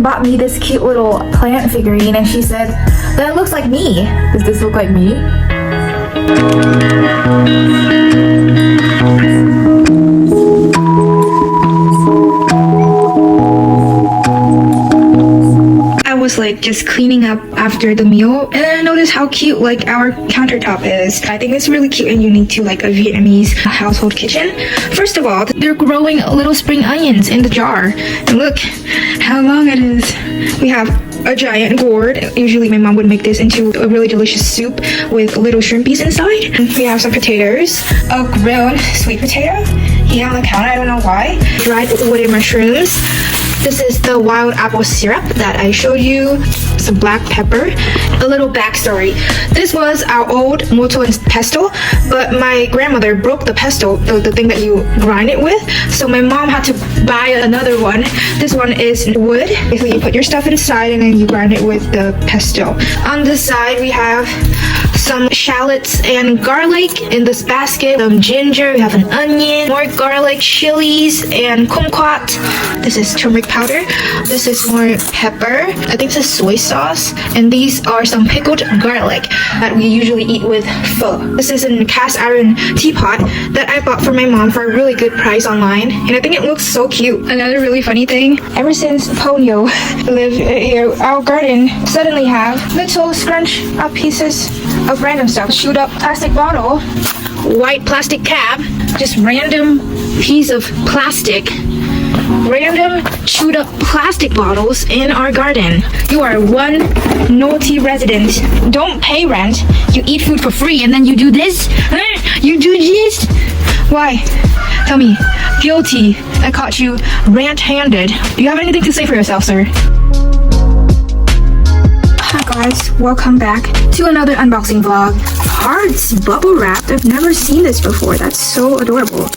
Bought me this cute little plant figurine and she said, that looks like me. Does this look like me? I was like just cleaning up after the meal and I noticed how cute like our countertop is. I think it's really cute and unique to like a Vietnamese household kitchen. First of all, they're growing little spring onions in the jar. And look how long it is. We have a giant gourd. Usually my mom would make this into a really delicious soup with little shrimpies inside. And we have some potatoes, a grilled sweet potato here on the counter, I don't know why. Dried woody mushrooms. This is the wild apple syrup that I showed you. Some black pepper. A little backstory. This was our old moto and pesto, but my grandmother broke the pesto, the thing that you grind it with. So my mom had to buy another one. This one is wood. Basically, you put your stuff inside and then you grind it with the pesto. On this side, we have some shallots and garlic in this basket. Some ginger. We have an onion, more garlic, chilies, and kumquat. This is turmeric powder. This is more pepper. I think this is soy sauce. And these are some pickled garlic that we usually eat with pho. This is a cast iron teapot that I bought for my mom for a really good price online. And I think it looks so cute. Another really funny thing, ever since Ponyo lived here, our garden suddenly have little scrunch up pieces of random stuff. Chewed up plastic bottle, white plastic cap, just random piece of plastic, random chewed up plastic bottles in our garden. You are one naughty resident. Don't pay rent. You eat food for free and then you do this? You do this? Why? Tell me. Guilty. I caught you rant-handed. Do you have anything to say for yourself, sir? Hi guys, welcome back to another unboxing vlog. Hearts bubble wrapped. I've never seen this before. That's so adorable.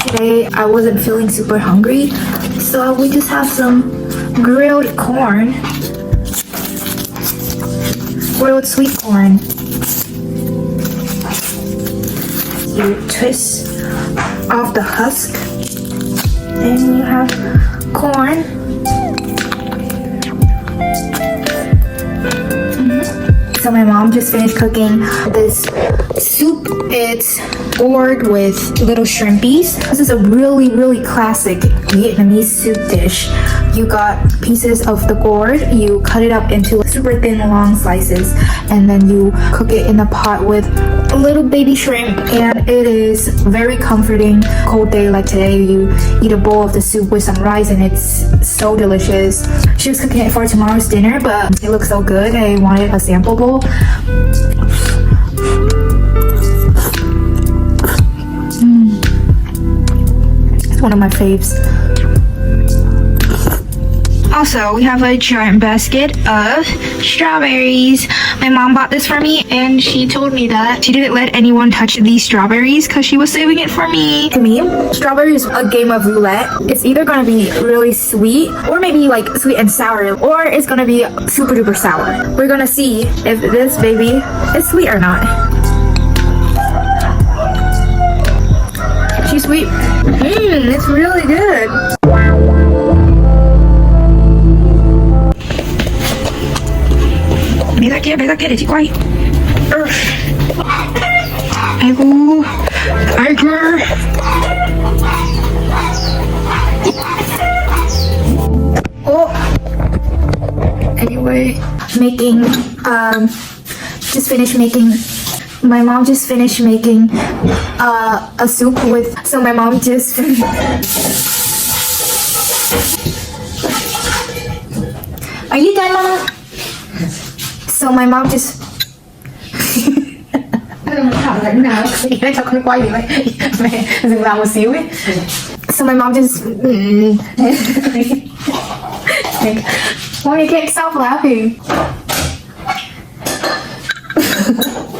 Today I wasn't feeling super hungry, so we just have some grilled corn, grilled sweet corn. You twist off the husk, and you have corn. So my mom just finished cooking this soup. It's gourd with little shrimpies. This is a really classic Vietnamese soup dish. You got pieces of the gourd, you cut it up into super thin long slices, and then you cook it in a pot with a little baby shrimp, and it is very comforting. Cold day like today, you eat a bowl of the soup with some rice and it's so delicious. She was cooking it for tomorrow's dinner, but it looks so good. I wanted a sample bowl. It's one of my faves. Also, we have a giant basket of strawberries. My mom bought this for me, and she told me that she didn't let anyone touch these strawberries because she was saving it for me. To me, strawberry is a game of roulette. It's either gonna be really sweet, or maybe like sweet and sour, or it's gonna be super duper sour. We're gonna see if this baby is sweet or not. She's sweet. It's really good. Bé ra kia để chị quay. Aigoo, tiger. Oh. Anyway, just finished making. My mom just finished making a soup with. So my mom just. Are you done, Mama? So my mom just. So my mom just. Mom, you can't stop laughing.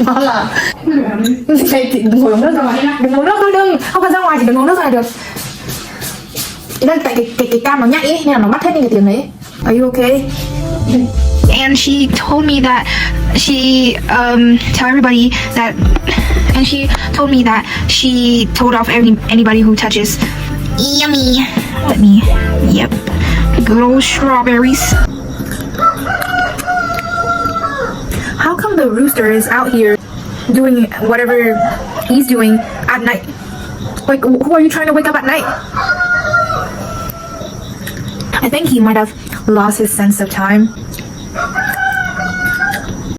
Mama. Đừng ngồi uống nước ra ngoài. Đừng uống nước thôi, đừng. Không cần ra ngoài, chỉ đừng uống nước ra là được. Đây, tại cái cam nó nhạy ấy, nên là nó bắt hết những cái tiếng đấy. Are you okay? And she told me that she tell everybody that, and she told me that she told off anybody who touches Yummy. Let me, yep. Good old strawberries. How come the rooster is out here doing whatever he's doing at night? Like, who are you trying to wake up at night? I think he might have lost his sense of time.